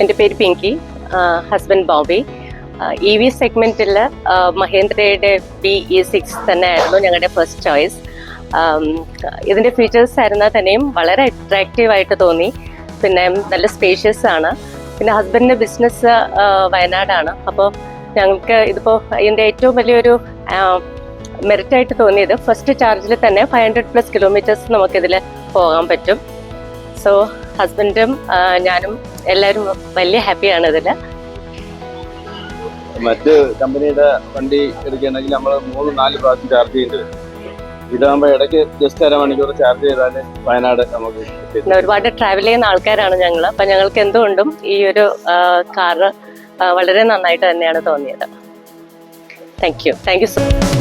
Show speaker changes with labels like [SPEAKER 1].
[SPEAKER 1] എൻ്റെ പേര് Pinky, husband Bobby. EV സെഗ്മെൻറ്റിൽ മഹേന്ദ്രയുടെ BE6 തന്നെ ആയിരുന്നു ഞങ്ങളുടെ ഫസ്റ്റ് ചോയ്സ്. ഇതിൻ്റെ ഫീച്ചേഴ്സ് ആയിരുന്നാൽ തന്നെയും വളരെ അട്രാക്റ്റീവായിട്ട് തോന്നി. പിന്നെ നല്ല സ്പേഷ്യസ് ആണ്. പിന്നെ ഹസ്ബൻഡിൻ്റെ ബിസിനസ് വയനാടാണ്. അപ്പോൾ ഞങ്ങൾക്ക് ഇതിപ്പോൾ ഇതിൻ്റെ ഏറ്റവും വലിയൊരു മെറിറ്റായിട്ട് തോന്നിയത് ഫസ്റ്റ് ചാർജിൽ തന്നെ 500+ കിലോമീറ്റേഴ്സ് നമുക്കിതിൽ പോകാൻ പറ്റും. സോ ഹസ്ബൻഡും ഞാനും എല്ലാവരും വലിയ ഹാപ്പിയാണ് ഇതിൽ.
[SPEAKER 2] മറ്റ് കമ്പനിയുടെ വണ്ടി എടുക്കുകയാണെങ്കിൽ നമ്മൾ 3-4 പ്രാവശ്യം ചാർജ് ചെയ്യേണ്ടി വരും. ഇതാകുമ്പോൾ ഇടയ്ക്ക് ജസ്റ്റ് അരമണിക്കൂർ ചാർജ് ചെയ്താൽ വയനാട് നമുക്ക്
[SPEAKER 1] ഒരുപാട് ട്രാവൽ ചെയ്യുന്ന ആൾക്കാരാണ് ഞങ്ങൾ. അപ്പം ഞങ്ങൾക്ക് എന്തുകൊണ്ടും ഈ ഒരു കാറ് വളരെ നന്നായിട്ട് തന്നെയാണ് തോന്നിയത്. Thank you so much.